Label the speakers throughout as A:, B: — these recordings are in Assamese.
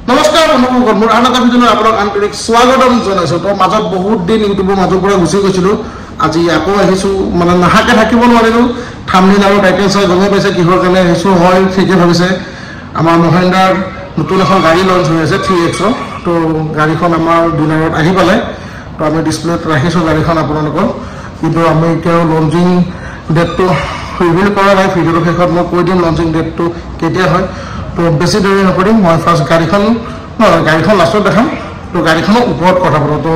A: নমস্কাৰ বন্ধুসকল, মোৰ আন এটা ভিডিঅ'লৈ আপোনাক আন্তৰিক স্বাগতম জনাইছোঁ। তো মাজত বহুত দিন ইউটিউবৰ মাজৰ পৰা গুচি গৈছিলোঁ। আজি আকৌ আহিছোঁ, মানে নাহাকে থাকিব নোৱাৰিলোঁ। থাম্বনেইল আৰু টাইটেল চাই গমেই পাইছে কিহৰ কাৰণে আহিছোঁ। হয়, ঠিকে ভাবিছে, আমাৰ মহেন্দ্ৰাৰ নতুন এখন গাড়ী লঞ্চ হৈ আছে 3X। তো গাড়ীখন আমাৰ ডিলাৰত আহি পালে। তো আমি ডিছপ্লেত ৰাখিছোঁ গাড়ীখন আপোনালোকৰ, কিন্তু আমি এতিয়াও লঞ্চিং ডেটটো ৰিভিল কৰা নাই। ভিডিঅ'টোৰ শেষত মই কৈ দিম লঞ্চিং ডেটটো কেতিয়া হয়। তো বেছি দেৰি নকৰিম, মই ফাৰ্ষ্ট গাড়ীখন লাষ্টত দেখাম। তো গাড়ীখনৰ ওপৰত কথা পাতোঁ। তো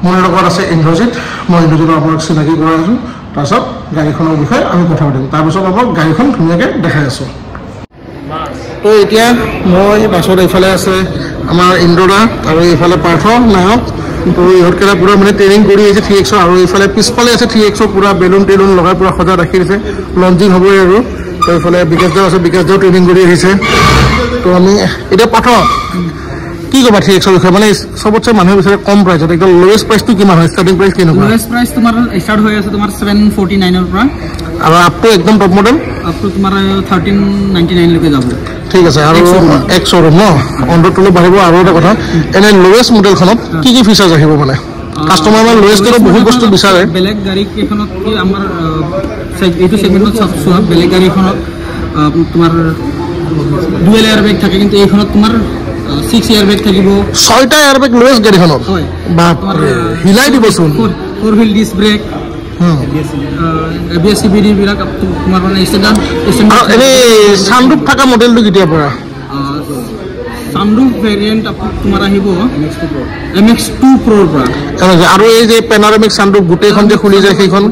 A: মোৰ লগত আছে ইন্দ্ৰজিৎ, মই ইন্দ্ৰজিৎক আপোনাক চিনাকি কৰাই আছোঁ। তাৰপিছত গাড়ীখনৰ বিষয়ে আমি কথা পাতিম, তাৰপিছত আপোনাক গাড়ীখন ধুনীয়াকৈ দেখাই আছোঁ। তো এতিয়া মই বাছত এইফালে আছে আমাৰ ইন্দ্ৰদা আৰু এইফালে পাৰ্থ নায়ক। তো ইহঁতকেইটা পূৰা মানে ট্ৰেইনিং কৰি আহিছে 3X, আৰু এইফালে পিছফালে আছে 3X পূৰা বেলুন টেলুন লগাই পূৰা সজাই ৰাখি দিছে। লঞ্চিং হ'বই আৰু। তো এইফালে বিকাশদাও আছে, বিকাশদাও ট্ৰেইনিং কৰি আহিছে। তো আমি এতিয়া পাৰ্থ কি ক'বা 3Xৰ বিষয়ে? মানে চবতছে মানুহে বিচাৰে কম প্ৰাইচত, একদম লোৱেষ্ট প্ৰাইচটো কিমান হয়? ষ্টাৰ্টিং প্ৰাইচ কেনেকুৱা?
B: লোৱেষ্ট প্ৰাইচ তোমাৰ ষ্টাৰ্ট হৈ আছে তোমাৰ 749 পৰা,
A: আৰু আপ টু একদম টপ মডেল
B: আপ টু তোমাৰ 1399 লৈকে যাব।
A: ঠিক আছে, আৰু এক শ্বৰুম ন অন্তৰটোলৈ বাঢ়িব। আৰু এটা কথা, এনে লোৱেষ্ট মডেলখনত কি কি ফিচাৰ্ছ আহিব? মানে কাষ্টমাৰ মানে লোৱেষ্ট বহুত বস্তু বিচাৰে।
B: বেলেগ গাড়ী কেইখনত কি আমাৰ এইটো ছেগমেণ্টত চোৱা, বেলেগ গাড়ীখনত তোমাৰ ডুৱেল এয়াৰ বেগ থাকে, কিন্তু এইখনত তোমাৰ 6 এয়াৰ বেগ থাকিব।
A: 6টা এয়াৰ বেগ লোৱেষ্ট গাড়ীখনত?
B: হয়,
A: বাপৰে, হিলাই দিবচোন।
B: 4 wheel disc brake, ABS CVD বিলাক তোমাৰ মানে ষ্টেণ্ডাৰ্ড।
A: এনেই ছানৰুফ থকা মডেলটো কেতিয়াৰ পৰা?
B: ছানৰুফ ভেৰিয়েণ্ট তোমাৰ আহিব MX2 Pro'ৰ পৰা।
A: আৰু এই যে পেনাৰামিক ছানৰুফ গোটেইখন যে খুলি যায় সেইখন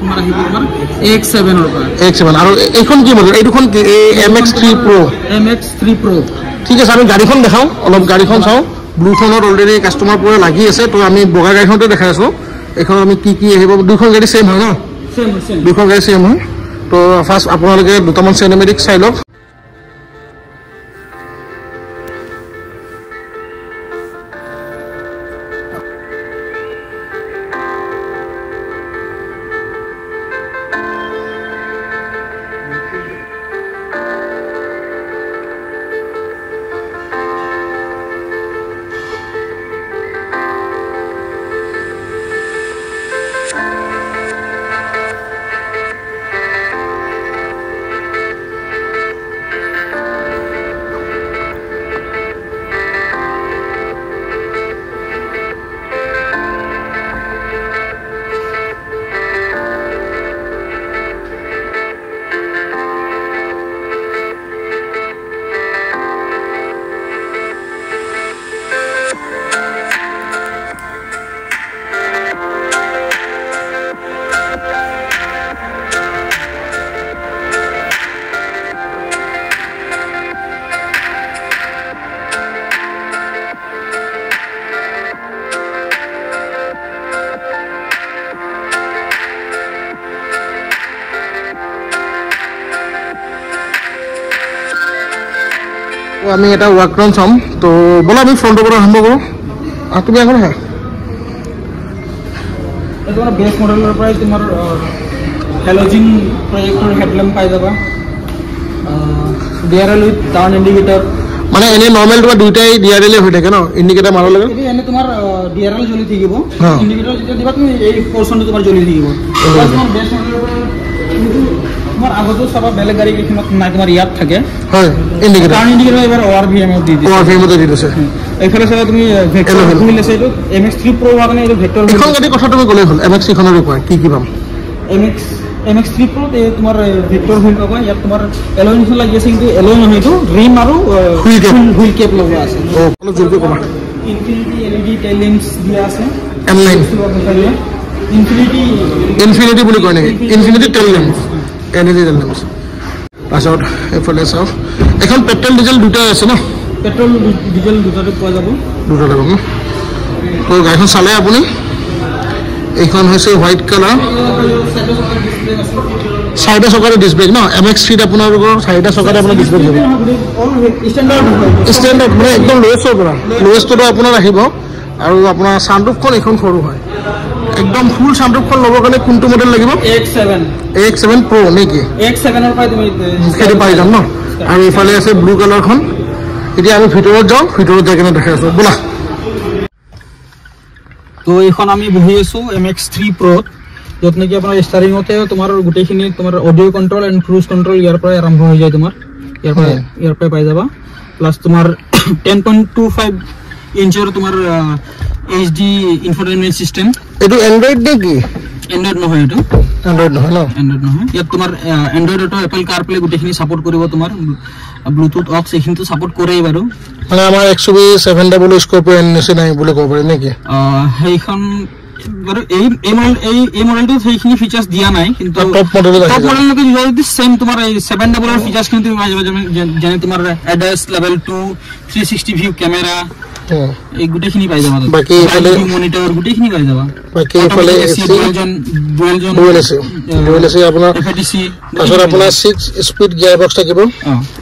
B: তোমাৰ আহিব তোমাৰ AX7ৰ পৰা।
A: AX7, আৰু এইখন কি মডেল? এই দুখন MX3 Pro।
B: MX3 Pro।
A: ঠিক আছে, আমি গাড়ীখন দেখাওঁ, অলপ গাড়ীখন চাওঁ। ব্লুখনত অলৰেডি কাষ্টমাৰ পৰা লাগি আছে। তো আমি বগা গাড়ীখনতে দেখাই আছোঁ। এইখন আমি কি কি আহিব, দুখন গাড়ী ছেইম হয় ন? দুখন গাড়ী ছেইম হয়। তো ফাৰ্ষ্ট আপোনালোকে দুটামান চিনেমেটিক চাই লওক। আমি এটা ৱাকৰাউণ্ড চাম। তো ব'লা আমি ফ্ৰণ্টৰ পৰা আৰম্ভ কৰোঁ। তুমি আগত আহা।
B: তোমাৰ বেছ মডেলৰ পৰাই তোমাৰ হেল'জিন প্ৰজেক্টৰ হেডলেম্প পাই যাবা, DRL উইথ টাৰ্ণ ইণ্ডিকেটৰ। মানে
A: এনে নৰ্মেল তোমাৰ দুইটাই DRL হৈ থাকে ন, ইণ্ডিকেটৰ মাৰৰ লাগে?
B: এনে তোমাৰ DRL জ্বলি থাকিব, ইণ্ডিকেটৰ যেতিয়া দিবা তুমি এই পৰ্চনটো তোমাৰ জ্বলি থাকিব। তোমাৰ বেছ মডেলৰ পৰা তোমাৰ আগতো চাবা বেলেগ গাড়ী কেইখনত নাই, তোমাৰ ইয়াত থাকে। হয়, ইণ্ডিকেটৰ টাৰ্ণ ইণ্ডিকেটৰ এবাৰ ORVM দি দিছে। ORVM দি দিছে। এইফালে চাবা তুমি ভেক্টৰ হুইল আছে, এইটো MX3 Pro হোৱা কাৰণে এইটো ভেক্টৰ হুইল। এখন গাড়ী কথা তুমি ক'লেই হ'ল, MX খনৰ কয় কি কি পাম? MX3 Pro তোমাৰ ভেক্টৰ হুইল পাবা। ইয়াত তোমাৰ এলয় নিচিনা লাগি আছে, কিন্তু এলয় নহয়, এইটো ৰিম আৰু হুইল কেপ লগোৱা আছে।
A: জলদি ক'বা।
B: ইনফিনিটি LED টেইল লেম্পছ দিয়া আছে।
A: M9 ইনফিনিটি বুলি কয় নেকি? Infinity tail lamps, LED tail lamps. তাৰপিছত এইফালে চাওক, এখন পেট্ৰল ডিজেল দুটাই আছে ন?
B: পেট্ৰল ডিজেল দুটাতে পোৱা যাব,
A: দুটাতে পাব ন? তো গাড়ীখন চালে আপুনি? এইখন হৈছে হোৱাইট কালাৰ, 4টা চকাৰ ডিস্ক ব্ৰেক ন? MX3 আপোনালোকৰ 4টা চকাতে আপোনাৰ ডিস্ক ব্ৰেক হ'ব। ষ্টেণ্ডাৰ্ড মানে একদম লোৱেষ্টৰ পৰা লোৱেষ্টটো আপোনাৰ আহিব। আৰু আপোনাৰ ছানৰুফখন এইখন সৰু হয়। একদম ফুল ছানৰুফখন ল'বৰ কাৰণে কোনটো মডেল লাগিব? AX7 Pro নেকি?
B: AX7 ৰ পাই তুমি
A: সেইটো পাই যাম ন? আৰু এইফালে আছে ব্লু কালাৰখন, এতিয়া আমি ভিতৰত যাওঁ, ভিতৰত যাই কেনে দেখাই আছোঁ বোলা।
B: তো এইখন আমি বহি আছোঁ MX3 Pro, য'ত নেকি আপোনাৰ ষ্টাৰিঙতে তোমাৰ গোটেইখিনি তোমাৰ audio' control and cruise control ইয়াৰ পৰাই আৰম্ভ হৈ যায়, তোমাৰ ইয়াৰ পৰাই পাই যাবা। প্লাছ তোমাৰ 10.25 ইঞ্চৰ তোমাৰ HD ইনফৰটেইনমেণ্ট চিষ্টেম। এইটো এণ্ড্ৰইড নে কি? এণ্ড্ৰইড নহয়, এইটো এণ্ড্ৰইড নহয় ন, এণ্ড্ৰইড নহয়। ইয়াত তোমাৰ এণ্ড্ৰইডতো এপল কাৰপ্লে গোটেইখিনি ছাপোৰ্ট কৰিব, তোমাৰ ব্লুটুথ অক্স এইখিনিতো ছাপোৰ্ট কৰেই বাৰু।
A: মানে আমাৰ XUV 700 স্কৰপিঅ'ন নিচিনাই বুলি ক'ব পাৰি নেকি?
B: সেইখন বাৰু এই মডেলটোত সেইখিনি ফিচাৰ্ছ দিয়া নাই, কিন্তু টপ মডেললৈকে যদি চেম তোমাৰ এই 700 ফিচাৰ্ছখিনি তুমি পাই যাবা, যেনে তোমাৰ ADAS level 2 360 ভিউ কেমেৰা, এই গোটেইখিনি পাই যাবা। বাকি ইফালে মনিটৰ গোটেইখিনি পাই যাবা। বাকি ইফালে ডুৱেল এচি আপোনাৰ FATC, তাৰপিছত আপোনাৰ 6 স্পীড গিয়াৰ বক্স থাকিব,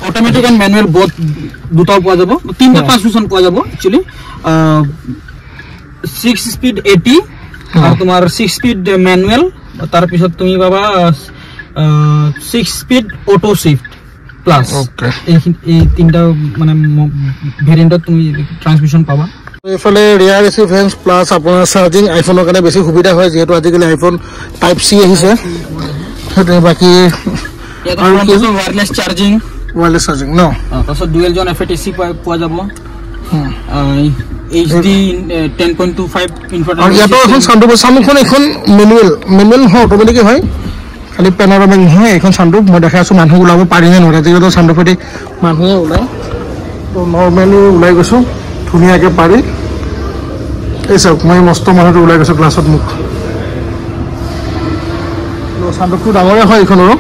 B: অটোমেটিক এণ্ড মেনুৱেল বোথ দুটাও পোৱা যাব, তিনিটা ট্ৰান্সমিশ্যন পোৱা যাব একচুৱেলি। 6 স্পীড 80 আৰু তোমাৰ 6 স্পীড মেনুৱেল, তাৰপিছত তুমি পাবা 6 স্পীড অটো শিফট প্লাছ। এই তিনিটা মানে ভেৰিয়েণ্টত তুমি ট্ৰান্সমিশ্যন পাবা। এইফালে ৰিয়াৰ এচি ফেন্স প্লাছ আপোনাৰ চাৰ্জিং আইফোনৰ কাৰণে বেছি সুবিধা হয়, যিহেতু আজিকালি আইফোন টাইপ C আহিছে। সেইটোৱে বাকী ৱায়াৰলেছ চাৰ্জিং ন, তাৰপিছত ডুৱেল জ'ন FATC পোৱা যাব, HD 10.25 ইনফৰটেইনমেণ্ট। ইয়াতো এখন চানৰুফ এখন মেনুৱেল নহয়, অট'মেটিক হয়, খালি পেনোৰামিক নহয়। এইখন চানৰুফ মই দেখাই আছোঁ, মানুহ ওলাব পাৰি নে নোৱাৰে, যিহেতু চানৰুফেদি মানুহে ওলায়, তো নৰ্মেলি ওলাই গৈছোঁ ধুনীয়াকৈ পাৰি। এই চাওক, মই মস্ত মানুহটো ওলাই গৈছোঁ গ্লাছত মোক। চানৰুফটো ডাঙৰে হয় এইখনৰো।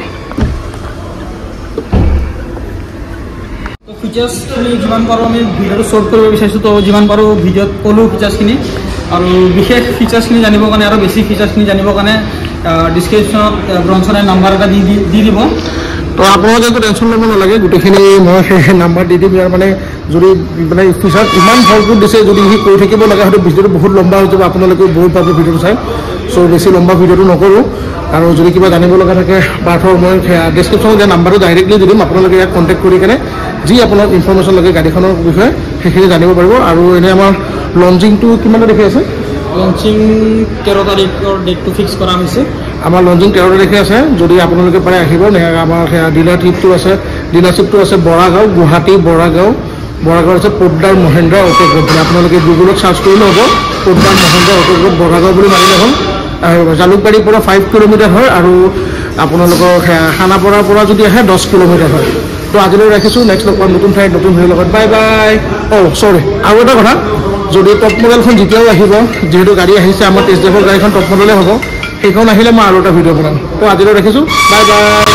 B: ফিচাৰ্ছখিনি যিমান পাৰোঁ আমি ভিডিঅ'টো শ্বৰ্ট কৰিব বিচাৰিছোঁ, তো যিমান পাৰোঁ ভিডিঅ'ত ক'লোঁ ফিচাৰ্ছখিনি। আৰু বিশেষ ফিচাৰ্ছখিনি জানিবৰ কাৰণে আৰু বেছি ফিচাৰ্ছখিনি জানিবৰ কাৰণে ডিছক্ৰিপশ্যনত ব্ৰনছনে নাম্বাৰ এটা দি দিব। তো আপোনালোকে একো টেনশ্যন ল'ব নালাগে, গোটেইখিনি মই সেই নাম্বাৰ দি দিম। ইয়াৰ মানে যদি মানে ফিচাৰ ইমান ভৰপূৰ দিছে, যদি সি কৰি থাকিব লাগে হয়তো ভিডিঅ'টো বহুত লম্বা হৈ যাব, আপোনালোকে বহুত পাব ভিডিঅ'টো চাই। চ' বেছি লম্বা ভিডিঅ'টো নকৰোঁ। আৰু যদি কিবা জানিব লগা থাকে পাৰ্থৰ মই ডিছক্ৰিপশ্যনত দিয়া নাম্বাৰটো ডাইৰেক্টলি দি দিম, আপোনালোকে ইয়াত কণ্টেক্ট কৰি কেনে যি আপোনাক ইনফৰমেশ্যন লাগে গাড়ীখনৰ বিষয়ে সেইখিনি জানিব পাৰিব। আৰু এনেই আমাৰ লঞ্চিংটো কিমানটা দেখি আছে? লঞ্চিং 13 তাৰিখৰ ডেটটো ফিক্স কৰা হৈছে। আমাৰ লঞ্চিং 13 তাৰিখে আছে, যদি আপোনালোকে পাৰে আহিব। আমাৰ ডিলাৰশ্বিপটো আছে বৰাগাঁও, গুৱাহাটী বৰাগাঁও আছে পোদ্দাৰ মহেন্দ্ৰা অটো গ্ৰুপ। আপোনালোকে গুগলত চাৰ্চ কৰিলে হ'ব, পোদ্দাৰ মহেন্দ্ৰা অটো গ্ৰুপ বৰাগাঁও বুলি মাৰিলে হ'ল। জালুকবাৰীৰ পৰা 5 কিলোমিটাৰ হয়, আৰু আপোনালোকৰ খানাপাৰাৰ পৰা যদি আহে 10 কিলোমিটাৰ হয়। তো আজিলৈ ৰাখিছোঁ, নেক্সট লগ পাম নতুন ঠাইত নতুন ভিডিঅ'ৰ লগত। Bye bye. চৰি, আৰু এটা কথা, যদি টপ মডেলখন যেতিয়াও আহিব, যিহেতু গাড়ী আহিছে আমাৰ টেষ্ট ড্ৰাইভৰ গাড়ীখন টপ মডেলে হ'ব, সেইখন আহিলে মই আৰু এটা ভিডিঅ' বনাম। তো আজিলৈ ৰাখিছোঁ, বাই বাই।